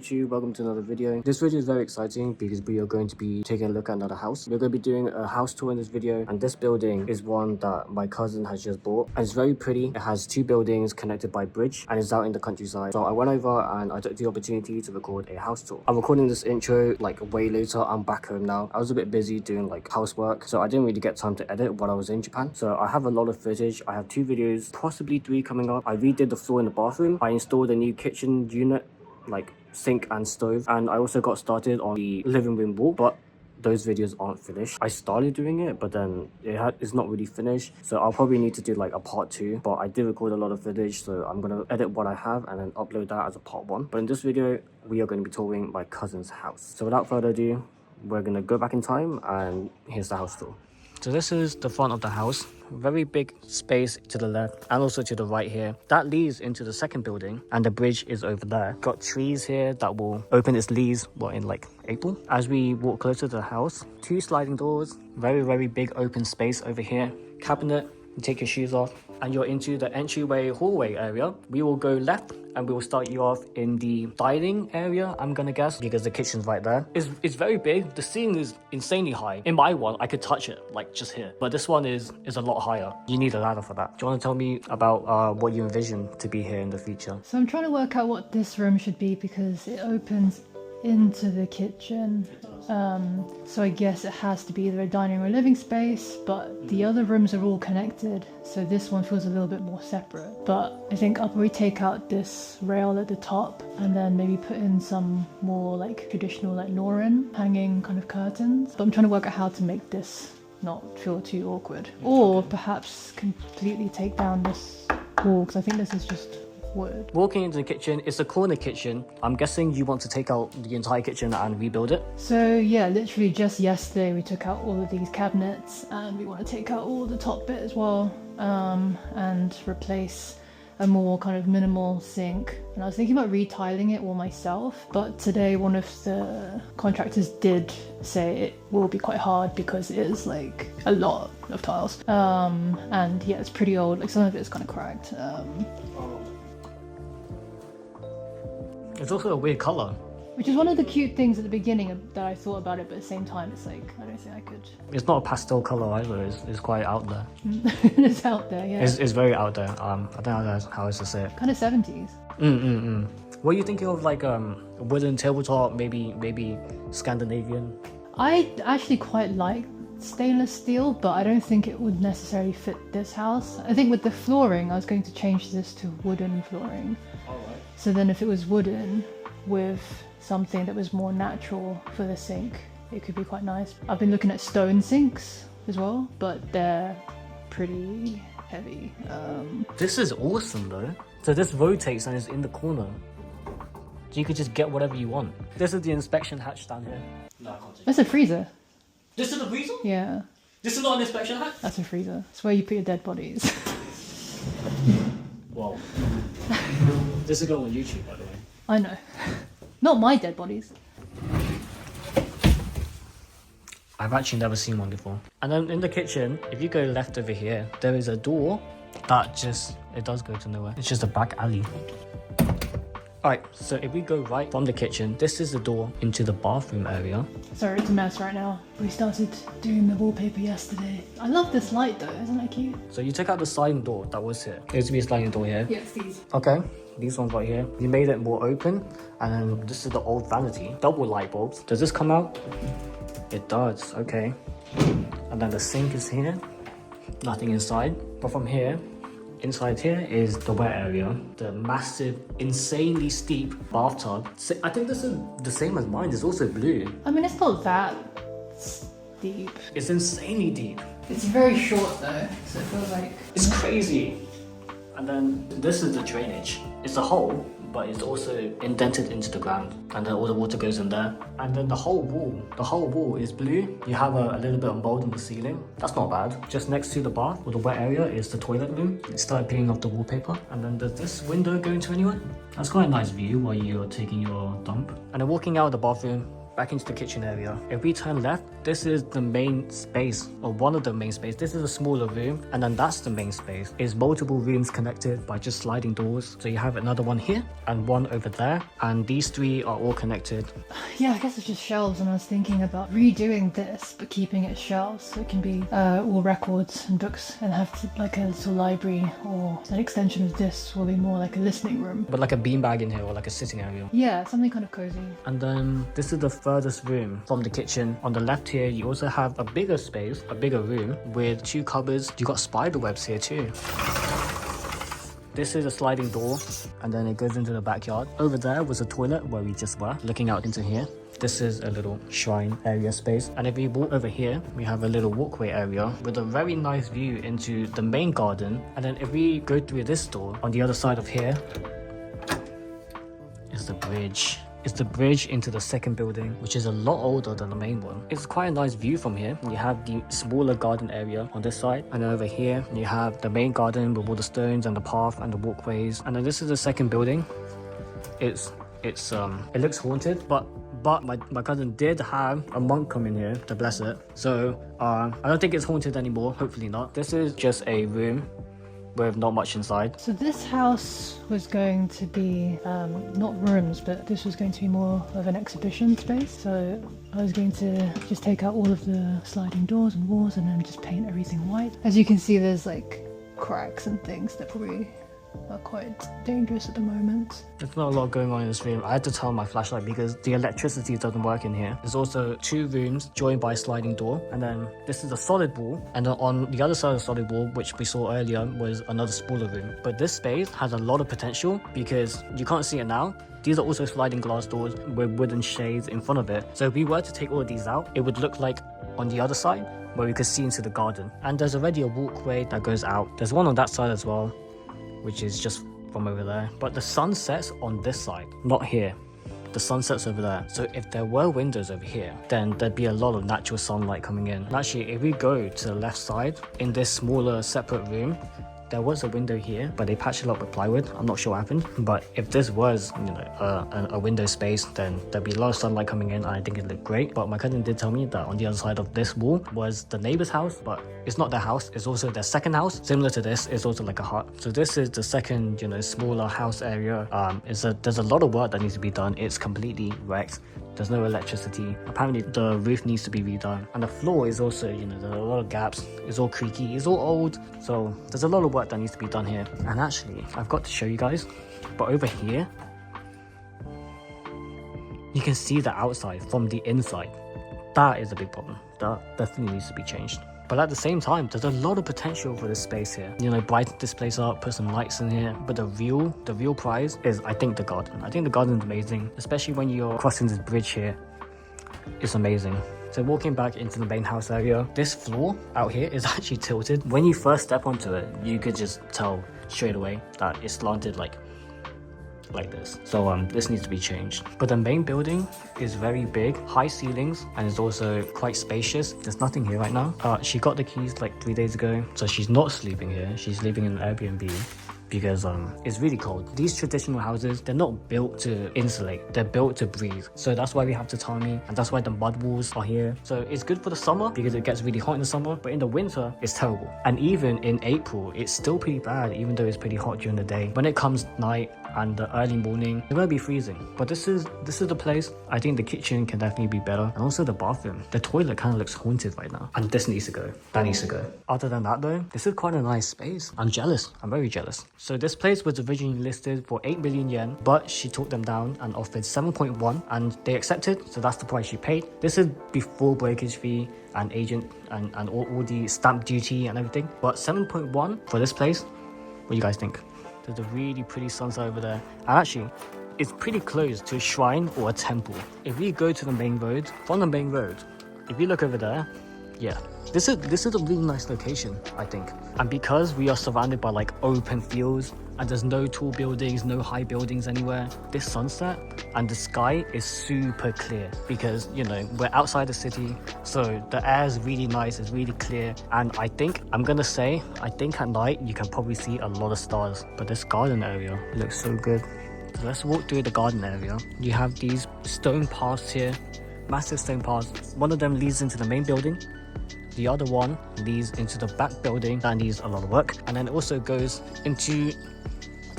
YouTube, welcome to another video. This video is very exciting because we are going to be taking a look at another house. We're going to be doing a house tour in this video, and this building is one that my cousin has just bought, and it's very pretty. It has two buildings connected by bridge and it's out in the countryside. So I went over and I took the opportunity to record a house tour. I'm recording this intro like way later. I'm back home now. I was a bit busy doing like housework, so I didn't really get time to edit while I was in Japan. So I have a lot of footage. I have 2 videos, possibly 3 coming up. I redid the floor in the bathroom. I installed a new kitchen unit, like sink and stove, and I also got started on the living room wall, but those videos aren't finished. I started doing it, but then it's not really finished, so I'll probably need to do like a part 2. But I did record a lot of footage, so I'm gonna edit what I have and then upload that as a part 1. But in this video we are going to be touring my cousin's house. So without further ado, we're gonna go back in time and here's the house tour. So this is the front of the house. Very big space to the left and also to the right here. That leads into the second building and the bridge is over there. Got trees here that will open its leaves in like April. As we walk closer to the house, 2 sliding doors, very big open space over here. Cabinet, you take your shoes off and you're into the entryway hallway area. We will go left and we will start you off in the dining area, I'm gonna guess, because the kitchen's right there. It's very big. The ceiling is insanely high. In my one, I could touch it, like just here. But this one is a lot higher. You need a ladder for that. Do you want to tell me about what you envision to be here in the future? So I'm trying to work out what this room should be because it opens into the kitchen. So I guess it has to be either a dining or living space, but the other rooms are all connected, so this one feels a little bit more separate. But I think I'll probably take out this rail at the top and then maybe put in some more like traditional like Norin hanging kind of curtains. But I'm trying to work out how to make this not feel too awkward, or perhaps completely take down this wall because I think this is just wood. Walking into the kitchen, it's a corner kitchen. I'm guessing you want to take out the entire kitchen and rebuild it? So yeah, literally just yesterday we took out all of these cabinets and we want to take out all the top bit as well, and replace a more kind of minimal sink. And I was thinking about retiling it all myself, but today one of the contractors did say it will be quite hard because it is like a lot of tiles, and yeah, it's pretty old, like some of it is kind of cracked. It's also a weird color. Which is one of the cute things at the beginning that I thought about it, but at the same time it's like, I don't think I could. It's not a pastel color either, it's quite out there. It's out there, yeah. It's very out there. I don't know how else to say it. Kind of 70s. What are you thinking of, like a wooden tabletop, maybe Scandinavian? I actually quite like stainless steel, but I don't think it would necessarily fit this house. I think with the flooring, I was going to change this to wooden flooring. So then if it was wooden with something that was more natural for the sink, it could be quite nice. I've been looking at stone sinks as well, but they're pretty heavy. This is awesome though. So this rotates and is in the corner. So you could just get whatever you want. This is the inspection hatch down here. No, I can't take it. That's a freezer. This is a freezer? Yeah. This is not an inspection hatch? That's a freezer. It's where you put your dead bodies. Whoa. This is going on YouTube, by the way. I know. Not my dead bodies. I've actually never seen one before. And then in the kitchen, if you go left over here, there is a door that it does go to nowhere. It's just a back alley. Alright, so if we go right from the kitchen, this is the door into the bathroom area. Sorry, it's a mess right now. We started doing the wallpaper yesterday. I love this light though, isn't that cute? So you took out the sliding door that was here. There used to be a sliding door here. Yes, these. Okay, these ones right here. You made it more open, and then this is the old vanity. Double light bulbs. Does this come out? It does, okay. And then the sink is here. Nothing inside. But from here, inside here is the wet area, the massive, insanely steep bathtub. I think this is the same as mine. It's also blue. I mean, it's not that deep. It's insanely deep. It's very short though, so it feels like... It's crazy. And then this is the drainage. It's a hole, but it's also indented into the ground, and then all the water goes in there. And then the whole wall is blue. You have a little bit of mold in the ceiling. That's not bad. Just next to the bath, or the wet area, is the toilet room. It started peeling off the wallpaper. And then does this window go into anywhere? That's quite a nice view while you're taking your dump. And then walking out of the bathroom, back into the kitchen area. If we turn left, this is the main space, or one of the main space. This is a smaller room, and then that's the main space. It's multiple rooms connected by just sliding doors. So you have another one here and one over there, and these three are all connected. Yeah, I guess it's just shelves, and I was thinking about redoing this but keeping it shelves so it can be all records and books, and have like a little library, or an extension of this will be more like a listening room. But like a beanbag in here, or like a sitting area. Yeah, something kind of cozy. And then this is the furthest room from the kitchen. On the left here, you also have a bigger space, a bigger room with 2 cupboards. You got spider webs here too. This is a sliding door, and then it goes into the backyard. Over there was a toilet where we just were, looking out into here. This is a little shrine area space. And if we walk over here, we have a little walkway area with a very nice view into the main garden. And then if we go through this door, on the other side of here is the bridge. It's the bridge into the second building, which is a lot older than the main one. It's quite a nice view from here. You have the smaller garden area on this side, and over here you have the main garden with all the stones and the path and the walkways. And then this is the second building. It looks haunted, but my cousin did have a monk come in here to bless it. So I don't think it's haunted anymore, hopefully not. This is just a room with not much inside. So this house was going to be not rooms, but this was going to be more of an exhibition space. So I was going to just take out all of the sliding doors and walls and then just paint everything white. As you can see, there's like cracks and things that probably are quite dangerous at the moment. There's not a lot going on in this room. I had to turn on my flashlight because the electricity doesn't work in here. There's also 2 rooms joined by a sliding door, and then this is a solid wall, and then on the other side of the solid wall, which we saw earlier, was another smaller room. But this space has a lot of potential because you can't see it now. These are also sliding glass doors with wooden shades in front of it. So if we were to take all of these out, it would look like on the other side where we could see into the garden. And there's already a walkway that goes out. There's one on that side as well, which is just from over there. But the sun sets on this side, not here. The sun sets over there. So if there were windows over here, then there'd be a lot of natural sunlight coming in. And actually, if we go to the left side, in this smaller separate room, there was a window here, but they patched it up with plywood. I'm not sure what happened. But if this was, a window space, then there'd be a lot of sunlight coming in, and I think it'd look great. But my cousin did tell me that on the other side of this wall was the neighbor's house, but it's not their house. It's also their second house. Similar to this, it's also like a hut. So this is the second, smaller house area. There's a lot of work that needs to be done. It's completely wrecked. There's no electricity. Apparently the roof needs to be redone, and the floor is also, there's a lot of gaps. It's all creaky, it's all old, so there's a lot of work that needs to be done here. And actually, I've got to show you guys, but over here you can see the outside from the inside. That is a big problem. That definitely needs to be changed. But at the same time, there's a lot of potential for this space here. Brighten this place up, put some lights in here. But the real prize is, I think, the garden. I think the garden is amazing, especially when you're crossing this bridge here. It's amazing. So walking back into the main house area, this floor out here is actually tilted. When you first step onto it, you could just tell straight away that it's slanted like this. So this needs to be changed. But the main building is very big, high ceilings, and is also quite spacious. There's nothing here right now. She got the keys like 3 days ago, so she's not sleeping here. She's living in an Airbnb because it's really cold. These traditional houses, they're not built to insulate, they're built to breathe. So that's why we have tatami, and that's why the mud walls are here. So it's good for the summer because it gets really hot in the summer, but in the winter it's terrible. And even in April, it's still pretty bad, even though it's pretty hot during the day. When it comes night and the early morning, it's gonna be freezing. But this is the place. I think the kitchen can definitely be better, and also the bathroom. The toilet kind of looks haunted right now, and this needs to go. That needs to go. Other than that though, this is quite a nice space. I'm jealous. I'm very jealous. So this place was originally listed for 8 million yen, but she talked them down and offered 7.1, and they accepted, so that's the price she paid. This is before breakage fee and agent and all the stamp duty and everything. But 7.1 for this place, what do you guys think? There's a really pretty sunset over there, and actually it's pretty close to a shrine or a temple. If we go to the main road, from the main road, if you look over there, yeah, this is a really nice location, I think. And because we are surrounded by like open fields and there's no tall buildings, no high buildings anywhere, this sunset and the sky is super clear because, we're outside the city, so the air is really nice, it's really clear. And I think at night you can probably see a lot of stars. But this garden area looks so good. So let's walk through the garden area. You have these stone paths here massive stone paths. One of them leads into the main building. The other one leads into the back building that needs a lot of work. And then it also goes into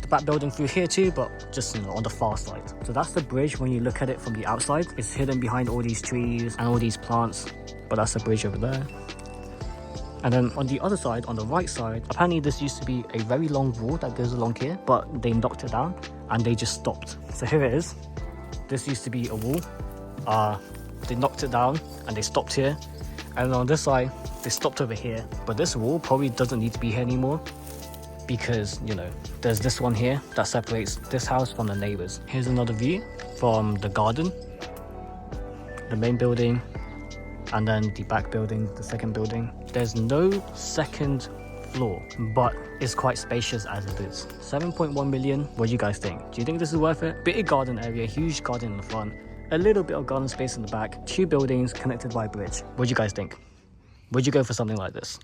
the back building through here too, but just, you know, on the far side. So that's the bridge when you look at it from the outside. It's hidden behind all these trees and all these plants, but that's the bridge over there. And then on the other side, on the right side, apparently this used to be a very long wall that goes along here, but they knocked it down and they just stopped. So here it is. This used to be a wall. They knocked it down and they stopped here. And on this side, they stopped over here. But this wall probably doesn't need to be here anymore because, you know, there's this one here that separates this house from the neighbors. Here's another view from the garden, the main building, and then the back building, the second building. There's no second floor, but it's quite spacious as it is. 7.1 million, what do you guys think? Do you think this is worth it? Big garden area, huge garden in the front, a little bit of garden space in the back, 2 buildings connected by a bridge. What do you guys think? Would you go for something like this?